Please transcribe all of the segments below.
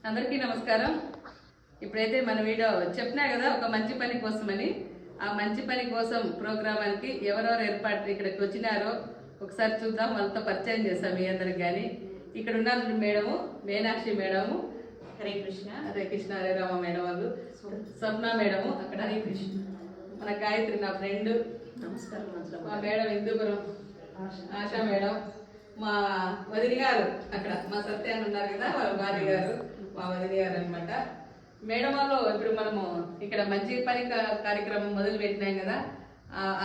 అందరికీ నమస్కారం. ఇప్పుడైతే మన వీడియో చెప్పినా కదా ఒక మంచి పని కోసమని. ఆ మంచి పని కోసం ప్రోగ్రామానికి ఎవరెవరు ఏర్పాటు ఇక్కడికి వచ్చినారో ఒకసారి చూద్దాం, వాళ్ళతో పరిచయం చేస్తాం మీ అందరికి. కానీ ఇక్కడ ఉన్నారు madam Meenakshi madam, Hare Krishna. Hare Krishna Hare Rama madam వాళ్ళు, స్వప్న మేడము అక్కడ, హరే కృష్ణ. మన గాయత్రి నా ఫ్రెండ్, నమస్కారం. మా మేడం హిందూపురం ఆశా మేడం, మా వదిలి గారు అక్కడ మా సత్యాన్ని ఉన్నారు కదా వాళ్ళ భార్య గారు, మా వదిలి గారు అనమాట. మేడం వాళ్ళు ఇప్పుడు మనము ఇక్కడ మంచి పని కార్యక్రమం మొదలు పెట్టినాం కదా,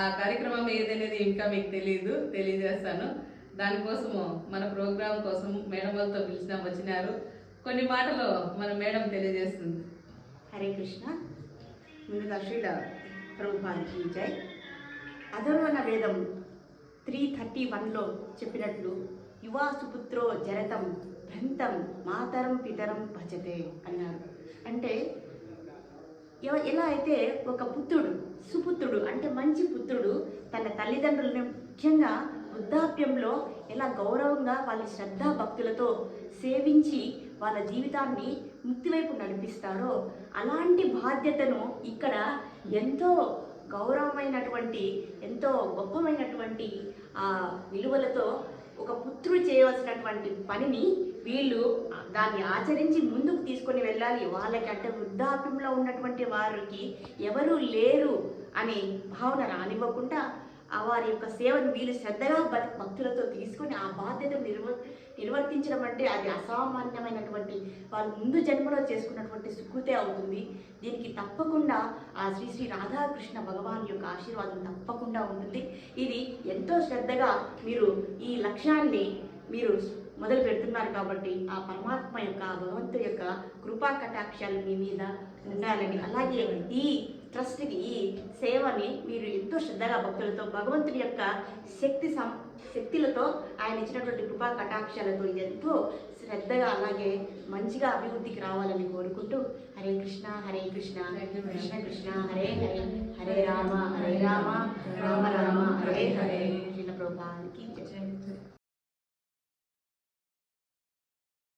ఆ కార్యక్రమం ఏదనేది ఇంకా మీకు తెలియజేస్తాను. దానికోసము మన ప్రోగ్రాం కోసం మేడం వాళ్ళతో వచ్చినారు. కొన్ని మాటలు మన మేడం తెలియజేస్తుంది. హరే కృష్ణ. ముందుగా శ్రీల ప్రభుపాదికి జై. అధర్వణ వేదం 3:31లో చెప్పినట్లు యువా సుపుత్రో జరతం భ్రంతం మాతరం పితరం భజతే అన్నారు. అంటే ఎలా అయితే ఒక పుత్రుడు, సుపుత్రుడు అంటే మంచి పుత్రుడు తన తల్లిదండ్రులను ముఖ్యంగా వృద్ధాప్యంలో ఎలా గౌరవంగా వాళ్ళ శ్రద్ధా భక్తులతో సేవించి వాళ్ళ జీవితాన్ని ముక్తి వైపు నడిపిస్తారో, అలాంటి బాధ్యతను ఇక్కడ ఎంతో గౌరవమైనటువంటి ఎంతో గొప్పమైనటువంటి ఆ విలువలతో ఒక పుత్రుడు చేయవలసినటువంటి పనిని వీళ్ళు దాన్ని ఆచరించి ముందుకు తీసుకొని వెళ్ళాలి. వాళ్ళకి అంటే వృద్ధాప్యంలో ఉన్నటువంటి వారికి ఎవరూ లేరు అనే భావన రానివ్వకుండా వారి యొక్క సేవను వీళ్ళు శ్రద్ధగా భక్తులతో తీసుకొని ఆ బాధ్యతను నిర్వర్తించడం అంటే అది అసామాన్యమైనటువంటి వాళ్ళు ముందు జన్మలో చేసుకున్నటువంటి సుకృతే అవుతుంది. దీనికి తప్పకుండా ఆ శ్రీ శ్రీ రాధాకృష్ణ భగవాన్ యొక్క ఆశీర్వాదం తప్పకుండా ఉంటుంది. ఇది ఎంతో శ్రద్ధగా మీరు ఈ లక్ష్యాన్ని మీరు మొదలు పెడుతున్నారు కాబట్టి ఆ పరమాత్మ యొక్క భగవంతుడి యొక్క కృపా కటాక్షాలు మీ మీద ఉండాలని, అలాగే ఈ ట్రస్ట్కి ఈ సేవని మీరు ఎంతో శ్రద్ధగా భక్తులతో భగవంతుడి యొక్క శక్తులతో ఆయన ఇచ్చినటువంటి కృపా కటాక్షాలతో ఎంతో శ్రద్ధగా అలాగే మంచిగా అభివృద్ధికి రావాలని కోరుకుంటూ హరే కృష్ణ హరే కృష్ణ కృష్ణ కృష్ణ హరే హరే హరే రామ